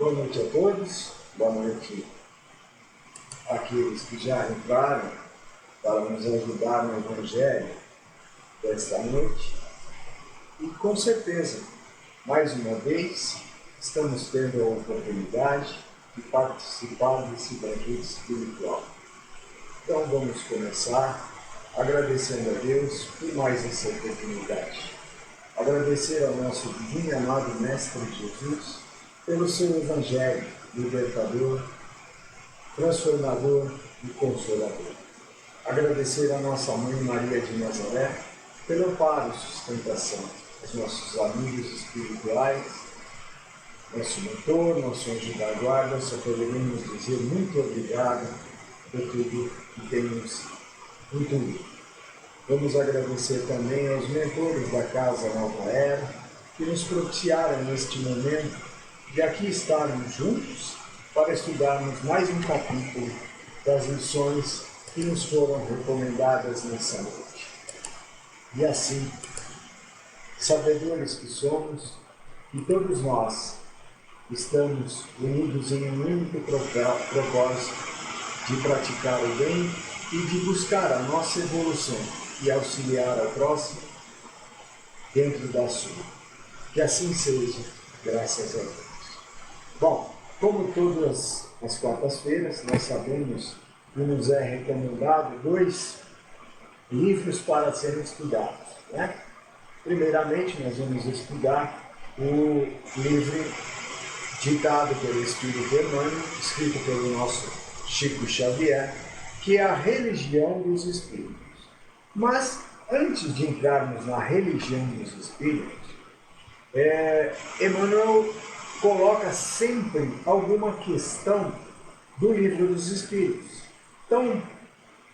Boa noite a todos, boa noite àqueles que já entraram para nos ajudar no Evangelho desta noite. E com certeza, mais uma vez, estamos tendo a oportunidade de participar desse banquete espiritual. Então vamos começar agradecendo a Deus por mais essa oportunidade. Agradecer ao nosso divino e amado Mestre Jesus pelo seu Evangelho libertador, transformador e consolador. Agradecer a nossa Mãe Maria de Nazaré pelo amparo e sustentação, aos nossos amigos espirituais, nosso mentor, nosso anjo da guarda. Só poderíamos dizer muito obrigado por tudo que temos intuído. Vamos agradecer também aos mentores da Casa Nova Era, que nos propiciaram neste momento de aqui estarmos juntos para estudarmos mais um capítulo das lições que nos foram recomendadas nessa noite. E assim, sabedores que somos, que todos nós estamos unidos em um único propósito de praticar o bem e de buscar a nossa evolução e auxiliar ao próximo dentro da sua. Que assim seja, graças a Deus. Bom, como todas as quartas-feiras, nós sabemos que nos é recomendado 2 livros para serem estudados, né? Primeiramente, nós vamos estudar o livro ditado pelo Espírito Emmanuel, escrito pelo nosso Chico Xavier, que é a Religião dos Espíritos. Mas, antes de entrarmos na religião dos Espíritos, Emmanuel coloca sempre alguma questão do Livro dos Espíritos. Tão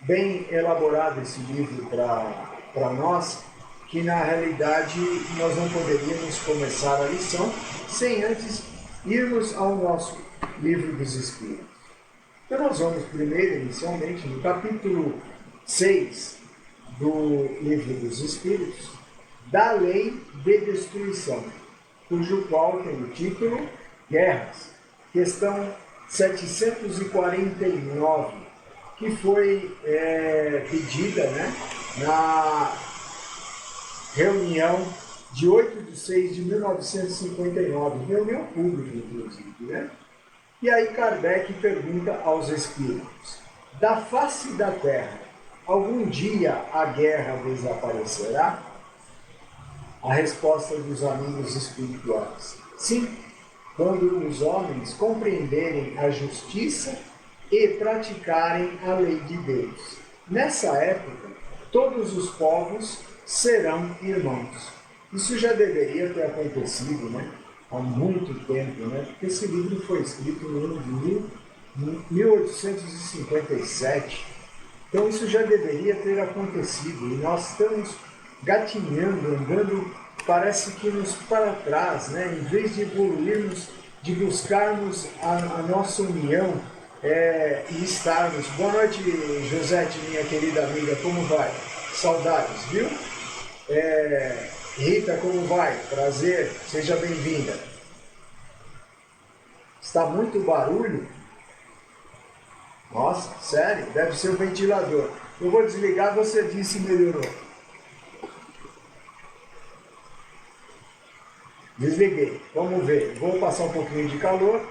bem elaborado esse livro para nós, que na realidade nós não poderíamos começar a lição sem antes irmos ao nosso Livro dos Espíritos. Então nós vamos primeiro, inicialmente, no capítulo 6 do Livro dos Espíritos, da Lei de Destruição, cujo qual tem o título Guerras, questão 749, que foi pedida, né, na reunião de 8 de 6 de 1959, reunião pública, inclusive, né? E aí Kardec pergunta aos espíritos: da face da Terra, algum dia a guerra desaparecerá? A resposta dos amigos espirituais: sim, quando os homens compreenderem a justiça e praticarem a lei de Deus. Nessa época, todos os povos serão irmãos. Isso já deveria ter acontecido, né? Há muito tempo, né? Porque esse livro foi escrito no ano de 1857. Então isso já deveria ter acontecido. E nós estamos gatinhando, andando, parece que nos para trás, né? Em vez de evoluirmos, de buscarmos a nossa união e estarmos. Boa noite, Josete, minha querida amiga, como vai? Saudades, viu? Rita, como vai? Prazer, seja bem-vinda. Está muito barulho? Nossa, sério? Deve ser o ventilador. Eu vou desligar, você disse se melhorou. Desliguei. Vamos ver. Vou passar um pouquinho de calor,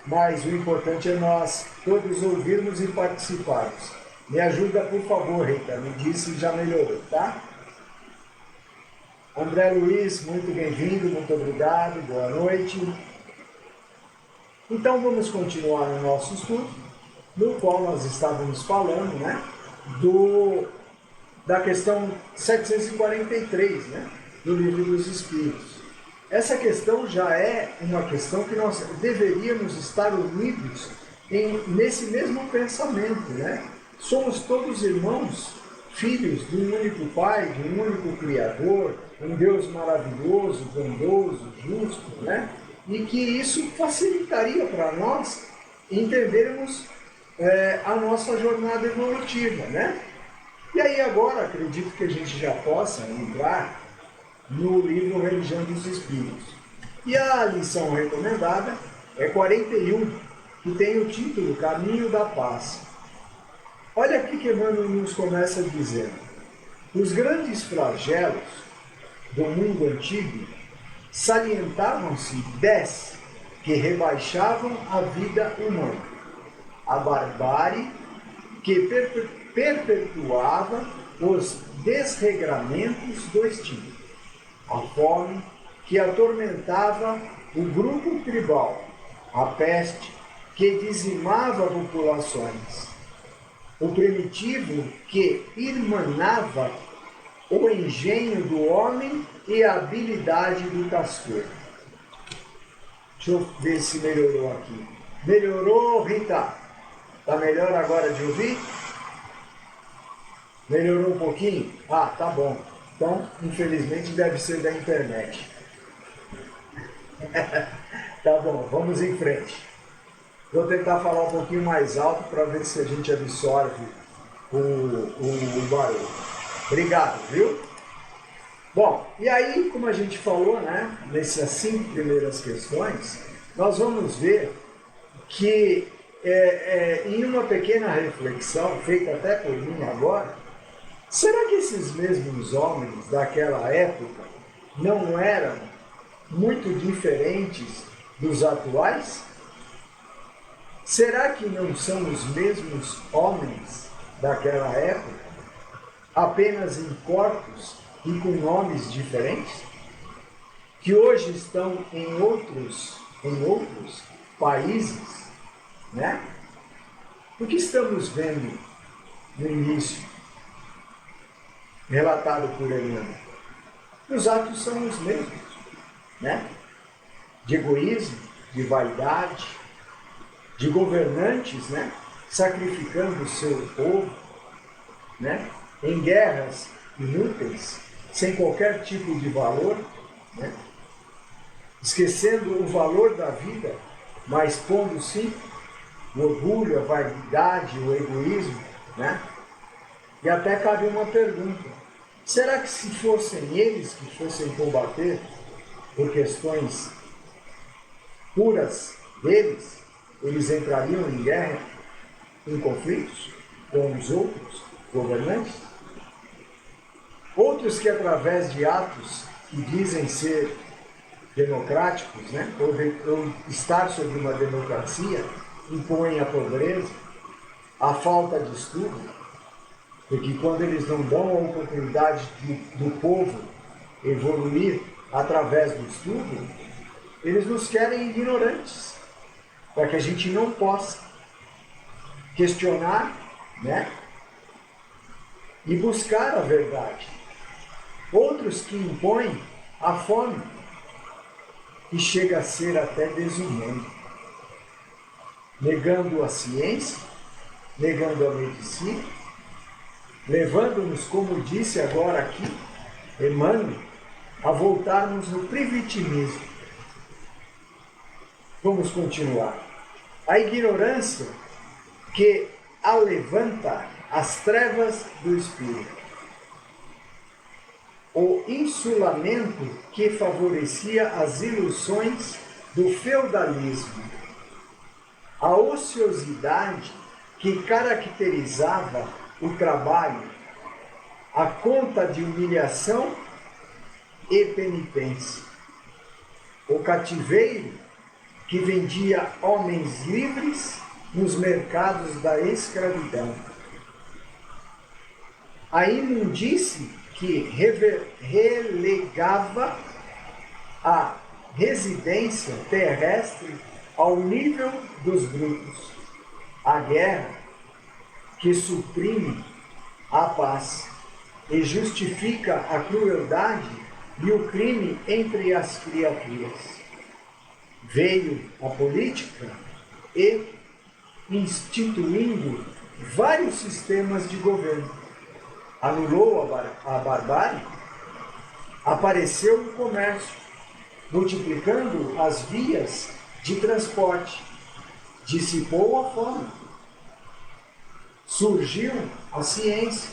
mas o importante é nós todos ouvirmos e participarmos. Me ajuda, por favor, Rita. Me diz se já melhorou, tá? André Luiz, muito bem-vindo, muito obrigado, boa noite. Então vamos continuar no nosso estudo, no qual nós estávamos falando, né, da questão 743, né, do Livro dos Espíritos. Essa questão já é uma questão que nós deveríamos estar unidos nesse mesmo pensamento, né? Somos todos irmãos, filhos de um único Pai, de um único Criador, um Deus maravilhoso, bondoso, justo, né? E que isso facilitaria para nós entendermos a nossa jornada evolutiva, né? E aí agora acredito que a gente já possa entrar no livro Religião dos Espíritos. E a lição recomendada é 41, que tem o título Caminho da Paz. Olha aqui que Emmanuel nos começa dizendo: os grandes flagelos do mundo antigo salientavam-se 10 que rebaixavam a vida humana: a barbárie, que perpetuava os desregramentos do instinto; a fome, que atormentava o grupo tribal; a peste, que dizimava populações; o primitivo, que irmanava o engenho do homem e a habilidade do castor. Deixa eu ver se melhorou aqui. Melhorou, Rita? Tá melhor agora de ouvir? Melhorou um pouquinho? Ah, tá bom. Então, infelizmente, deve ser da internet. Tá bom, vamos em frente. Vou tentar falar um pouquinho mais alto para ver se a gente absorve o barulho. Obrigado, viu? Bom, e aí, como a gente falou, né, nessas 5 primeiras questões, nós vamos ver que em uma pequena reflexão, feita até por mim agora, será que esses mesmos homens daquela época não eram muito diferentes dos atuais? Será que não são os mesmos homens daquela época, apenas em corpos e com nomes diferentes, que hoje estão em outros países, né? O que estamos vendo no início, relatado por Emmanuel? Os atos são os mesmos, né? De egoísmo, de vaidade, de governantes, né, sacrificando o seu povo, né, em guerras inúteis, sem qualquer tipo de valor, né, esquecendo o valor da vida, mas pondo sim o orgulho, a vaidade, o egoísmo, né? E até cabe uma pergunta: será que se fossem eles que fossem combater por questões puras deles, eles entrariam em guerra, em conflitos com os outros governantes? Outros que, através de atos que dizem ser democráticos, né, ou estar sobre uma democracia, impõem a pobreza, a falta de estudo, porque quando eles não dão a oportunidade do povo evoluir através do estudo, eles nos querem ignorantes, para que a gente não possa questionar, né, e buscar a verdade. Outros que impõem a fome, que chega a ser até desumano, negando a ciência, negando a medicina, levando-nos, como disse agora aqui Emmanuel, a voltarmos no privativismo. Vamos continuar. A ignorância que alevanta as trevas do espírito. O insulamento que favorecia as ilusões do feudalismo. A ociosidade que caracterizava o trabalho, a conta de humilhação e penitência. O cativeiro que vendia homens livres nos mercados da escravidão. A imundície que relegava a residência terrestre ao nível dos grupos. A guerra que suprime a paz e justifica a crueldade e o crime entre as criaturas. Veio a política e, instituindo vários sistemas de governo, anulou a barbárie, apareceu o comércio, multiplicando as vias de transporte, dissipou a fome, surgiu a ciência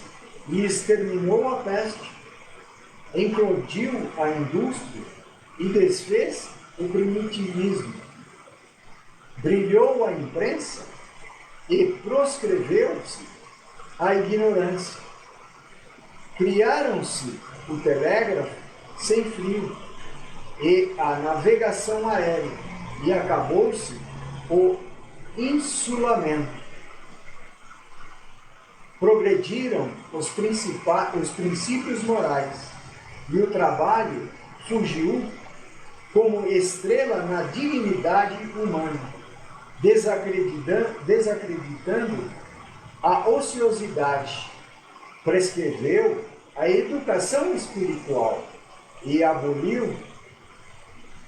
e exterminou a peste, eclodiu a indústria e desfez o primitivismo. Brilhou a imprensa e proscreveu-se a ignorância. Criaram-se o telégrafo sem fio e a navegação aérea, e acabou-se o insulamento. Progrediram os princípios morais, e o trabalho surgiu como estrela na dignidade humana, desacreditando a ociosidade. Prescreveu a educação espiritual e aboliu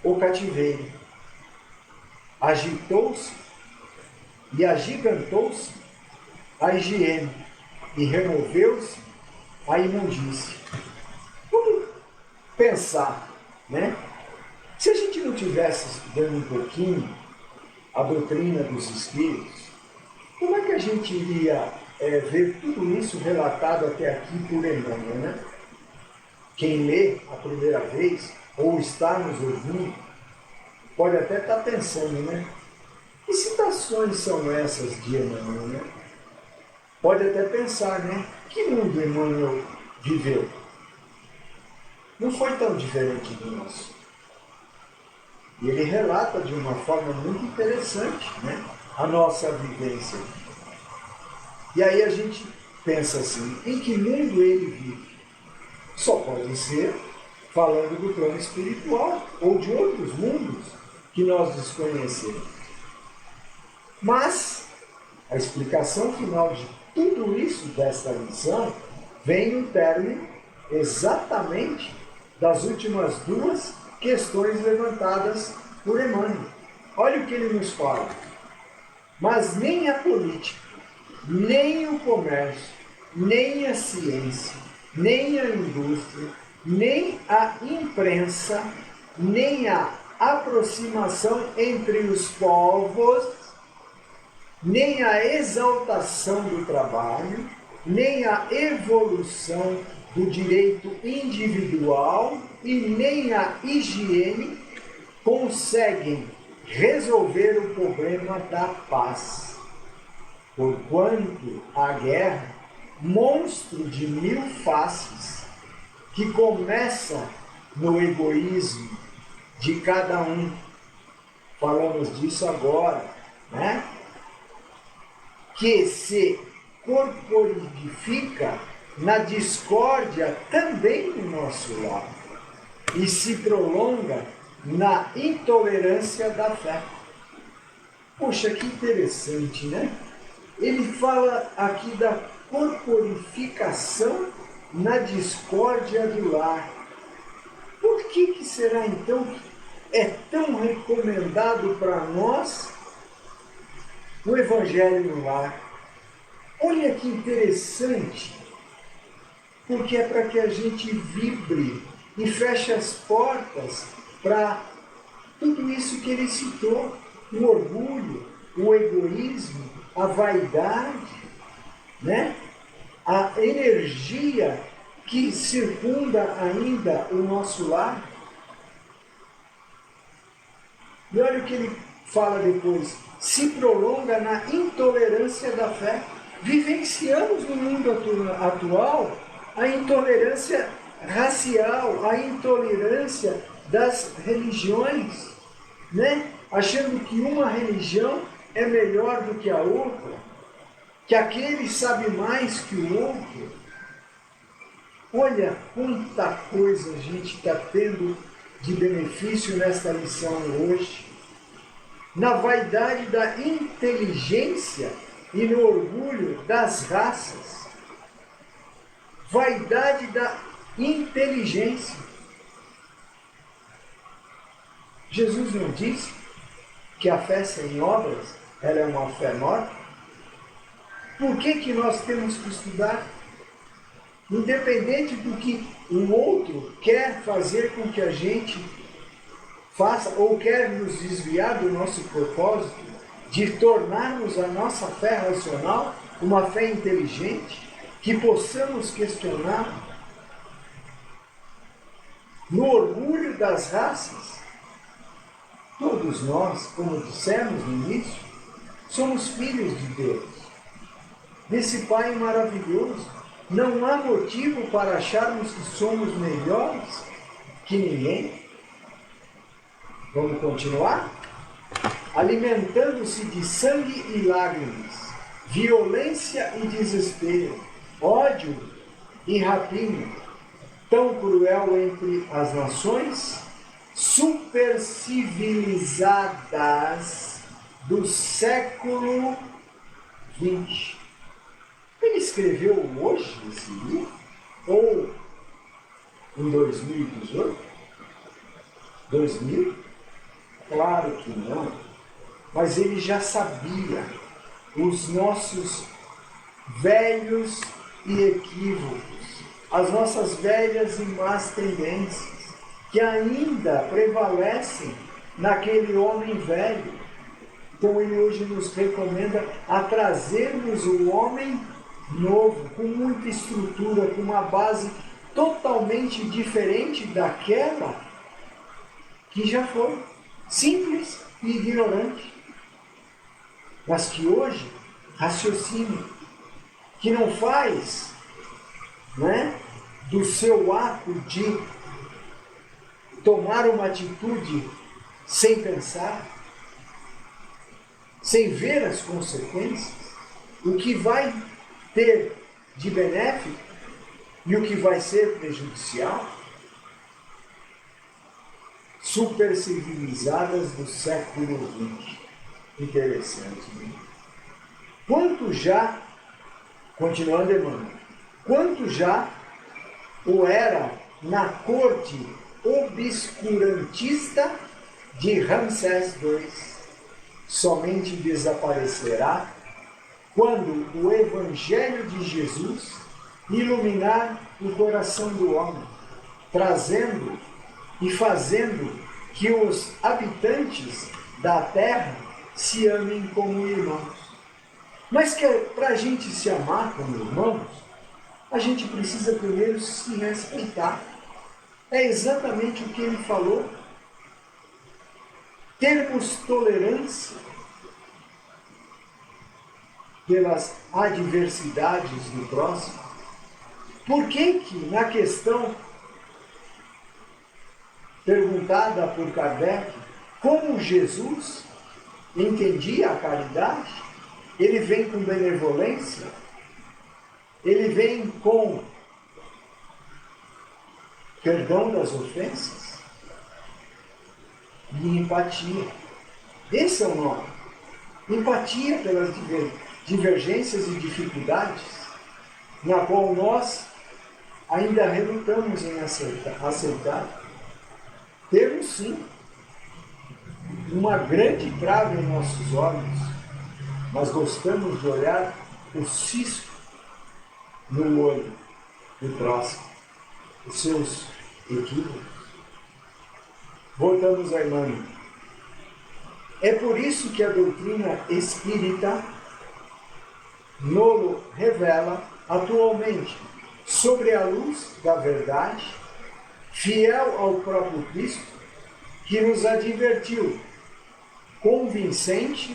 o cativeiro. Agitou-se e agigantou-se a higiene e removeu-se a imundície. Vamos pensar, né? Se a gente não tivesse estudando um pouquinho a doutrina dos Espíritos, como é que a gente iria ver tudo isso relatado até aqui por Emmanuel, né? Quem lê a primeira vez, ou está nos ouvindo, pode até estar pensando, né? Que citações são essas de Emmanuel, né? Pode até pensar, né? Que mundo Emmanuel viveu? Não foi tão diferente do nosso. E ele relata de uma forma muito interessante, né? A nossa vivência. E aí a gente pensa assim, em que mundo ele vive? Só pode ser falando do plano espiritual ou de outros mundos que nós desconhecemos. Mas a explicação final de tudo isso desta lição vem no término exatamente das últimas duas questões levantadas por Emmanuel. Olha o que ele nos fala. Mas nem a política, nem o comércio, nem a ciência, nem a indústria, nem a imprensa, nem a aproximação entre os povos, nem a exaltação do trabalho, nem a evolução do direito individual e nem a higiene conseguem resolver o problema da paz. Porquanto a guerra, monstro de mil faces, que começa no egoísmo de cada um. Falamos disso agora, né? Que se corporifica na discórdia também no nosso lar e se prolonga na intolerância da fé. Poxa, que interessante, né? Ele fala aqui da corporificação na discórdia do lar. Por que será então que é tão recomendado para nós o Evangelho no lar? Olha que interessante, porque é para que a gente vibre e feche as portas para tudo isso que ele citou, o orgulho, o egoísmo, a vaidade, né? A energia que circunda ainda o nosso lar. E olha o que ele fala depois, se prolonga na intolerância da fé. Vivenciamos no mundo atual a intolerância racial, a intolerância das religiões, né? Achando que uma religião é melhor do que a outra, que aquele sabe mais que o outro. Olha quanta coisa a gente está tendo de benefício nesta lição hoje. Na vaidade da inteligência e no orgulho das raças. Vaidade da inteligência. Jesus não disse que a fé sem obras ela é uma fé morta? Por que nós temos que estudar? Independente do que o outro quer fazer com que a gente faça ou quer nos desviar do nosso propósito de tornarmos a nossa fé racional uma fé inteligente, que possamos questionar no orgulho das raças. Todos nós, como dissemos no início, somos filhos de Deus, desse Pai maravilhoso. Não há motivo para acharmos que somos melhores que ninguém. Vamos continuar? Alimentando-se de sangue e lágrimas, violência e desespero, ódio e rapina, tão cruel entre as nações supercivilizadas do século XX. Ele escreveu hoje esse livro? Ou em 2018? 2000? Claro que não. Mas ele já sabia os nossos velhos e equívocos, as nossas velhas e más tendências, que ainda prevalecem naquele homem velho. Então ele hoje nos recomenda a trazermos o homem novo, com muita estrutura, com uma base totalmente diferente daquela que já foi, simples e ignorante, mas que hoje raciocina, que não faz, do seu ato de tomar uma atitude sem pensar, sem ver as consequências, o que vai ter de benéfico e o que vai ser prejudicial. Supercivilizadas do século XX. Interessante, né? Quanto já, continuando, Emmanuel, quanto já o era na corte obscurantista de Ramsés II, somente desaparecerá quando o Evangelho de Jesus iluminar o coração do homem, trazendo e fazendo que os habitantes da terra se amem como irmãos. Mas que para a gente se amar como irmãos, a gente precisa primeiro se respeitar. É exatamente o que ele falou. Termos tolerância pelas adversidades do próximo. Por que na questão perguntada por Kardec, como Jesus entendia a caridade, ele vem com benevolência, ele vem com perdão das ofensas e empatia. Esse é o nome. Empatia pelas divergências e dificuldades, na qual nós ainda relutamos em aceitar. Temos sim uma grande trava em nossos olhos, mas gostamos de olhar o cisco no olho do próximo, os seus equívocos. Voltamos a Emmanuel. É por isso que a doutrina espírita nos revela atualmente, sobre a luz da verdade, fiel ao próprio Cristo, que nos advertiu, conhecereis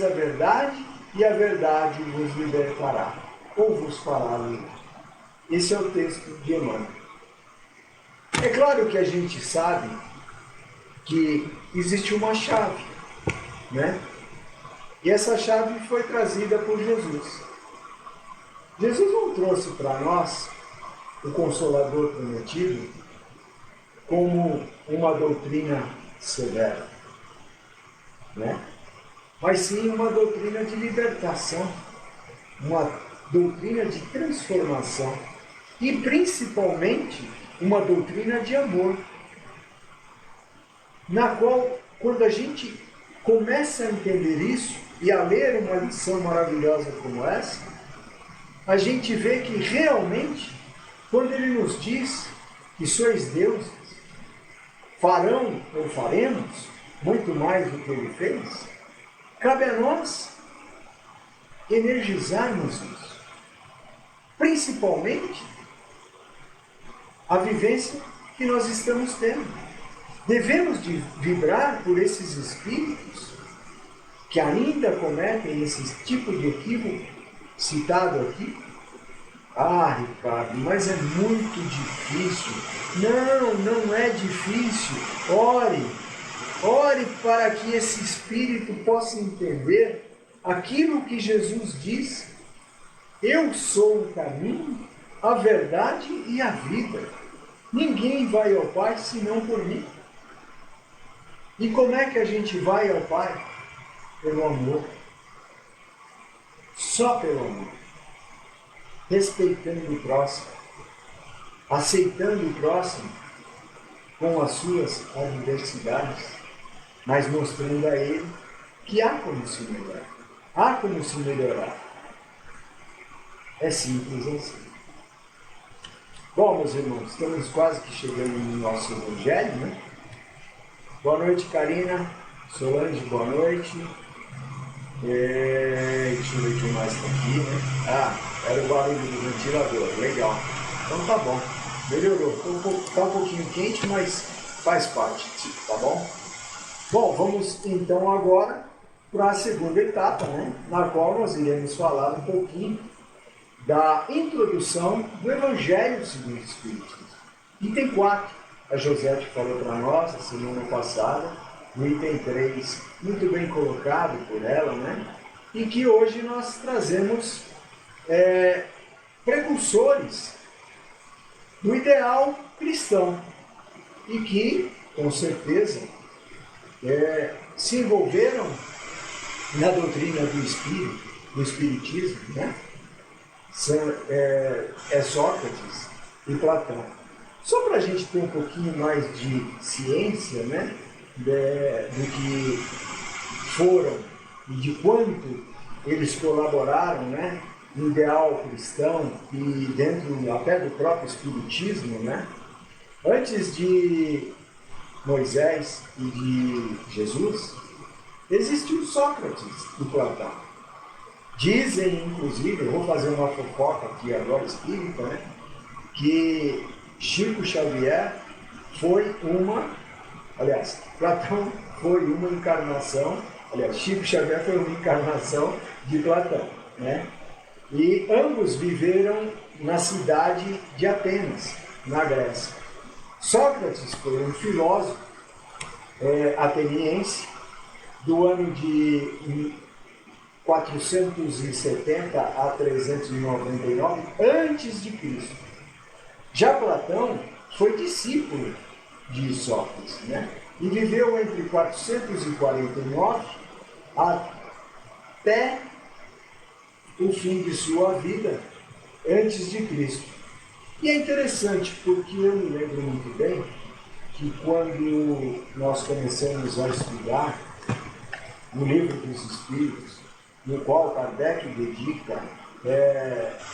a verdade e a verdade vos libertará, ou vos fará livre. Esse é o texto de Emmanuel. É claro que a gente sabe que existe uma chave, E essa chave foi trazida por Jesus. Jesus não trouxe para nós o Consolador prometido como uma doutrina severa, mas sim uma doutrina de libertação, uma doutrina de transformação e principalmente uma doutrina de amor, na qual, quando a gente começa a entender isso e a ler uma lição maravilhosa como essa, a gente vê que realmente, quando ele nos diz que sois deuses, farão ou faremos muito mais do que ele fez, cabe a nós energizarmos isso. Principalmente a vivência que nós estamos tendo. Devemos de vibrar por esses espíritos que ainda cometem esse tipo de equívoco citado aqui? Ah, Ricardo, mas é muito difícil. Não, não é difícil. Ore para que esse espírito possa entender aquilo que Jesus diz. Eu sou o caminho, a verdade e a vida. Ninguém vai ao Pai senão por mim. E como é que a gente vai ao Pai? Pelo amor. Só pelo amor. Respeitando o próximo. Aceitando o próximo com as suas adversidades, mas mostrando a ele que há como se melhorar. Há como se melhorar. É simples assim. Bom, meus irmãos, estamos quase que chegando no nosso Evangelho, né? Boa noite, Karina. Solange, boa noite. Deixa eu ver quem mais está aqui, né? Ah, era o barulho do ventilador. Legal. Então tá bom. Melhorou. Tá um pouquinho quente, mas faz parte, tá bom? Bom, vamos então agora para a segunda etapa, né? Na qual nós iremos falar um pouquinho da introdução do Evangelho segundo o Espiritismo. Item 4, a Josete falou para nós, a semana passada, no item 3, muito bem colocado por ela, né? E que hoje nós trazemos precursores do ideal cristão e que, com certeza, se envolveram na doutrina do Espírito, do Espiritismo, né? Sócrates e Platão. Só para a gente ter um pouquinho mais de ciência, né, do que foram e de quanto eles colaboraram, né, no ideal cristão e dentro até do próprio Espiritismo, né? Antes de Moisés e de Jesus, existiu Sócrates e Platão. Dizem, inclusive, eu vou fazer uma fofoca aqui agora espírita, né, que Chico Xavier foi Platão foi uma encarnação, Chico Xavier foi uma encarnação de Platão, né? E ambos viveram na cidade de Atenas, na Grécia. Sócrates foi um filósofo ateniense do ano de 470 a 399 antes de Cristo. Já Platão foi discípulo de Sócrates, né? E viveu entre 449 até o fim de sua vida antes de Cristo. E é interessante porque eu me lembro muito bem que quando nós começamos a estudar no Livro dos Espíritos, no qual Kardec dedica,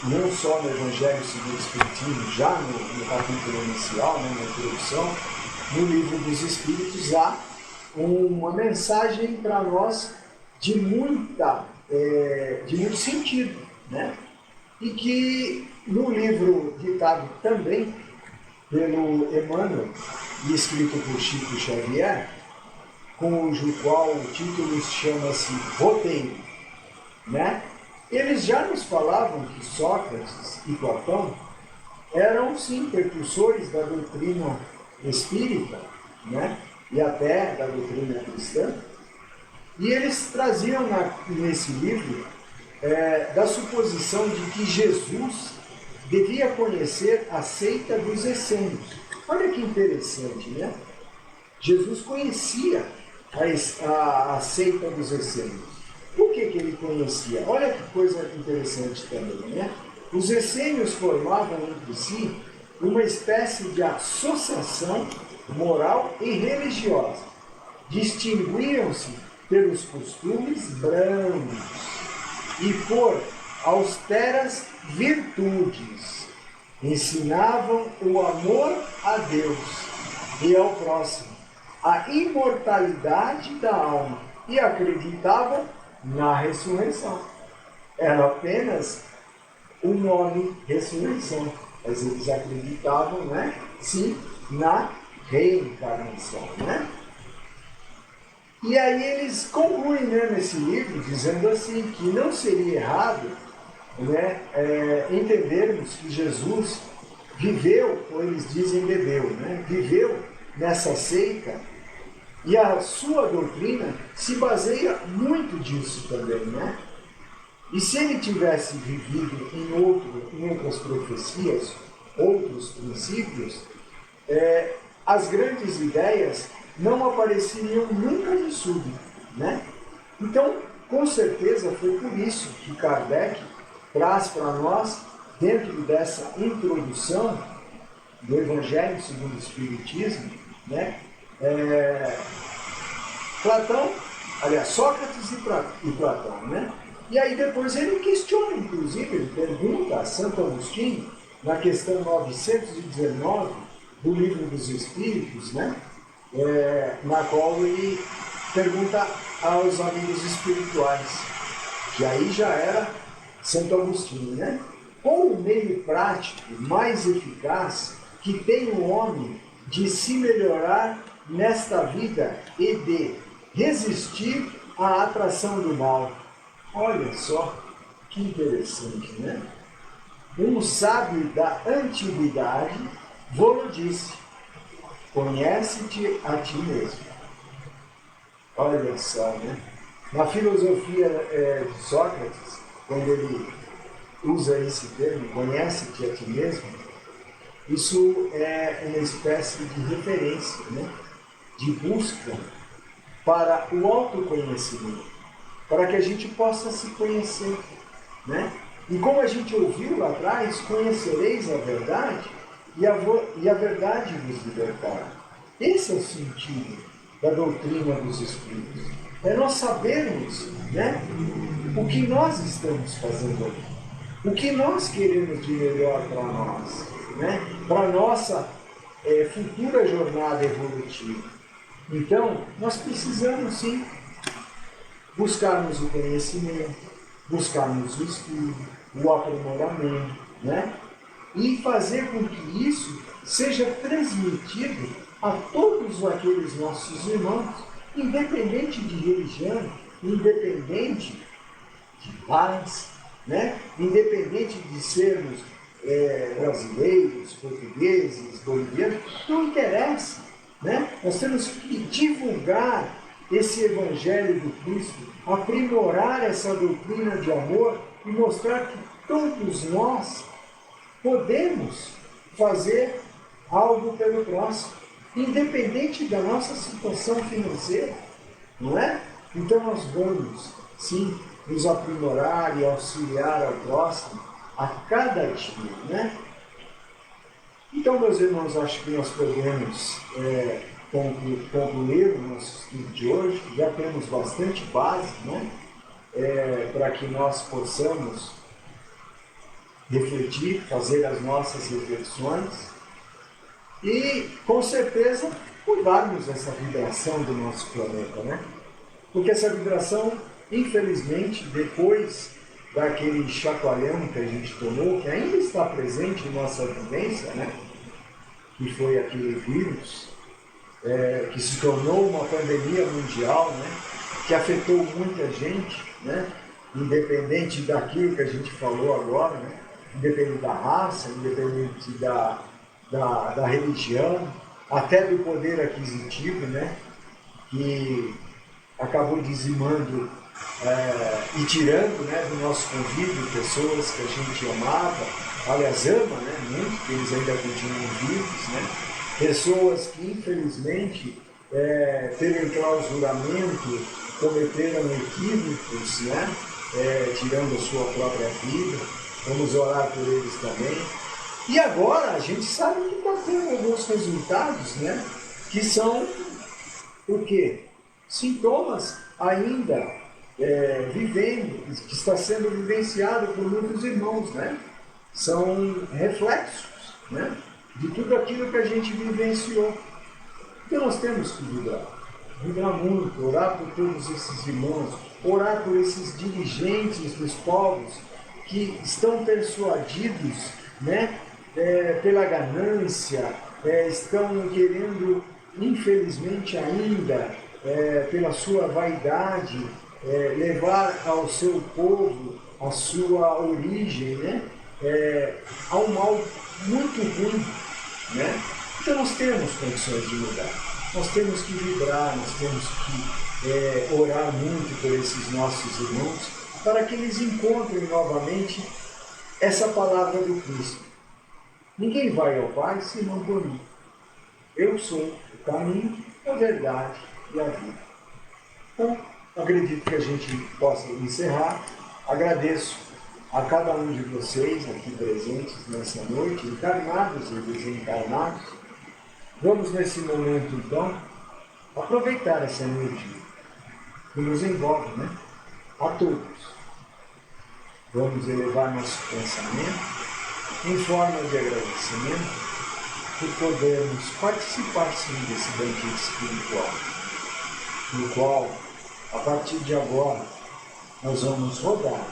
não só no Evangelho segundo o Espiritismo, já no capítulo inicial, né, na introdução, no Livro dos Espíritos há uma mensagem para nós de muito sentido, né? E que no livro ditado também pelo Emmanuel e escrito por Chico Xavier, cujo qual o título chama-se Roteiro, né? Eles já nos falavam que Sócrates e Platão eram sim precursores da doutrina espírita, né? E até da doutrina cristã, e eles traziam nesse livro da suposição de que Jesus devia conhecer a seita dos essênios. Olha que interessante, né? Jesus conhecia a seita dos essênios. Por que ele conhecia? Olha que coisa interessante também, né? Os essênios formavam entre si uma espécie de associação moral e religiosa. Distinguiam-se pelos costumes brandos e por austeras virtudes. Ensinavam o amor a Deus e ao próximo, a imortalidade da alma e acreditavam na ressurreição. Era apenas o nome ressurreição, mas eles acreditavam, né, sim, na reencarnação, né? E aí eles concluem, né, nesse livro, dizendo assim, que não seria errado, né, entendermos que Jesus viveu, ou eles dizem bebeu, né, viveu nessa seita, e a sua doutrina se baseia muito disso também, né? E se ele tivesse vivido em outras profecias, outros princípios, as grandes ideias não apareceriam nunca de súbito, né? Então, com certeza foi por isso que Kardec traz para nós, dentro dessa introdução do Evangelho segundo o Espiritismo, né? Platão, aliás, Sócrates e Platão, né? E aí depois ele questiona, inclusive, ele pergunta a Santo Agostinho, na questão 919 do Livro dos Espíritos, né? Na qual ele pergunta aos amigos espirituais, que aí já era Santo Agostinho, né? Qual o meio prático mais eficaz que tem o homem de se melhorar nesta vida e de resistir à atração do mal? Olha só que interessante, né? Um sábio da antiguidade vô-lo disse: conhece-te a ti mesmo. Olha só, né? Na filosofia de Sócrates, quando ele usa esse termo, conhece-te a ti mesmo, isso é uma espécie de referência, né? De busca para o autoconhecimento, para que a gente possa se conhecer, né? E como a gente ouviu lá atrás, conhecereis a verdade e a verdade vos libertará. Esse é o sentido da doutrina dos Espíritos. É nós sabermos, né, o que nós estamos fazendo aqui, o que nós queremos de melhor para nós, né, para a nossa futura jornada evolutiva. Então, nós precisamos sim buscarmos o conhecimento, buscarmos o estudo, o aprimoramento, né? E fazer com que isso seja transmitido a todos aqueles nossos irmãos, independente de religião, independente de paz, né? Independente de sermos brasileiros, portugueses, bolivianos, não interessa, né? Nós temos que divulgar esse Evangelho do Cristo, aprimorar essa doutrina de amor e mostrar que todos nós podemos fazer algo pelo próximo, independente da nossa situação financeira, não é? Então nós vamos, sim, nos aprimorar e auxiliar ao próximo a cada dia, né? Então, meus irmãos, acho que nós podemos concluir o nosso estudo de hoje. Já temos bastante base, né? Para que nós possamos refletir, fazer as nossas reflexões e, com certeza, mudarmos essa vibração do nosso planeta, né? Porque essa vibração, infelizmente, depois daquele chacoalhão que a gente tomou, que ainda está presente em nossa vivência, né? Que foi aquele vírus, que se tornou uma pandemia mundial, né? Que afetou muita gente, né? Independente daquilo que a gente falou agora, né? Independente da raça, independente da religião, até do poder aquisitivo, né? Que acabou dizimando e tirando, né, do nosso convívio pessoas que a gente amava, aliás, ama, né, muito, que eles ainda continuam vivos, né? Pessoas que, infelizmente, pelo enclausuramento, cometeram equívocos, né? Tirando a sua própria vida. Vamos orar por eles também. E agora a gente sabe que está tendo alguns resultados, né? Que são o quê? Sintomas ainda vivendo, que está sendo vivenciado por muitos irmãos, né? São reflexos, né, de tudo aquilo que a gente vivenciou. Então nós temos que vibrar muito, orar por todos esses irmãos, orar por esses dirigentes dos povos que estão persuadidos, né, pela ganância, estão querendo, infelizmente ainda, pela sua vaidade, levar ao seu povo, a sua origem, né? A um mal muito ruim, né? Então nós temos condições de mudar, nós temos que vibrar, nós temos que orar muito por esses nossos irmãos, para que eles encontrem novamente essa palavra do Cristo. Ninguém vai ao Pai senão por mim. Eu sou o caminho, a verdade e a vida. Então, acredito que a gente possa encerrar. Agradeço a cada um de vocês aqui presentes nessa noite, encarnados e desencarnados. Vamos nesse momento, então, aproveitar essa energia que nos envolve, né? A todos. Vamos elevar nosso pensamento em forma de agradecimento por podermos participar sim desse banquete espiritual, no qual, a partir de agora, nós vamos rodar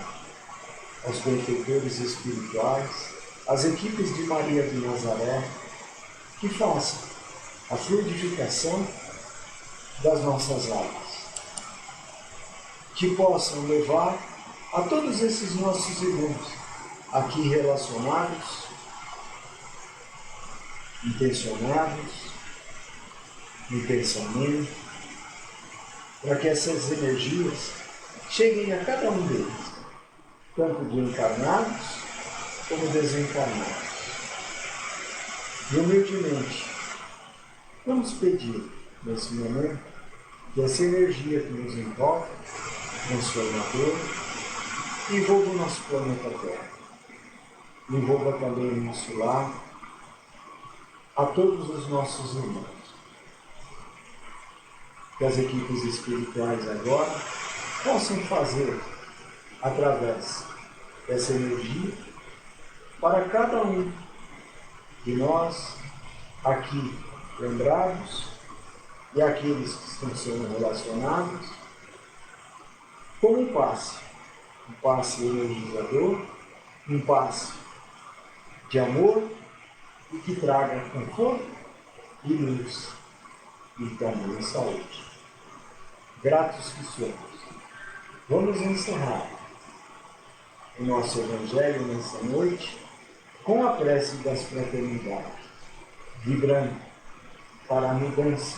aos benfeitores espirituais, as equipes de Maria de Nazaré, que façam a fluidificação das nossas almas, que possam levar a todos esses nossos irmãos aqui relacionados, intencionados, no pensamento, para que essas energias cheguem a cada um deles, tanto de encarnados como desencarnados. E humildemente, vamos pedir, nesse momento, que essa energia que nos envolve, transformadora, envolva o nosso planeta Terra, envolva também o nosso lar, a todos os nossos irmãos. Que as equipes espirituais agora possam fazer, através dessa energia, para cada um de nós aqui lembrados e aqueles que estão sendo relacionados, como um passe energizador, um passe de amor e que traga conforto e luz e também saúde. Gratos que somos. Vamos encerrar o nosso Evangelho nessa noite com a prece das fraternidades, vibrando para a mudança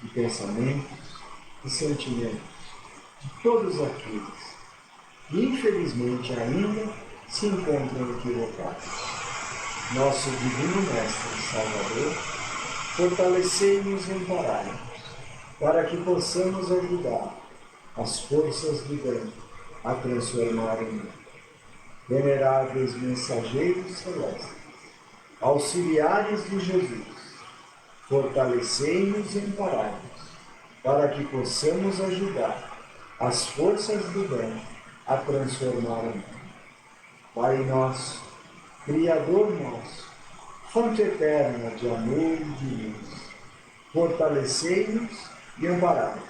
de pensamentos e sentimentos de todos aqueles que infelizmente ainda se encontram equivocados. Nosso Divino Mestre e Salvador, fortalecei-nos e amparai-nos, para que possamos ajudar as forças do bem a transformar o mundo. Veneráveis mensageiros celestes, auxiliares de Jesus, fortalecei-nos e amparai-nos, para que possamos ajudar as forças do bem a transformar o mundo. Pai nosso, Criador nosso, fonte eterna de amor e de luz, fortalecei-nos e amparai-nos,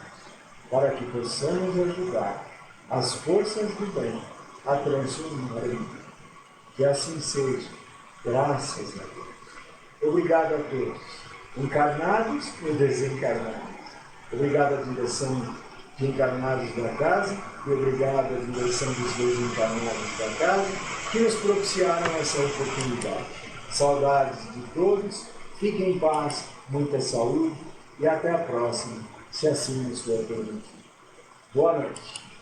para que possamos ajudar as forças do bem a transformar o mundo. Que assim seja, graças a Deus. Obrigado a todos, encarnados e desencarnados. Obrigado à direção de encarnados da casa e obrigado à direção dos desencarnados da casa que nos propiciaram essa oportunidade. Saudades de todos, fiquem em paz, muita saúde e até a próxima, se assim nos for permitido. Boa noite.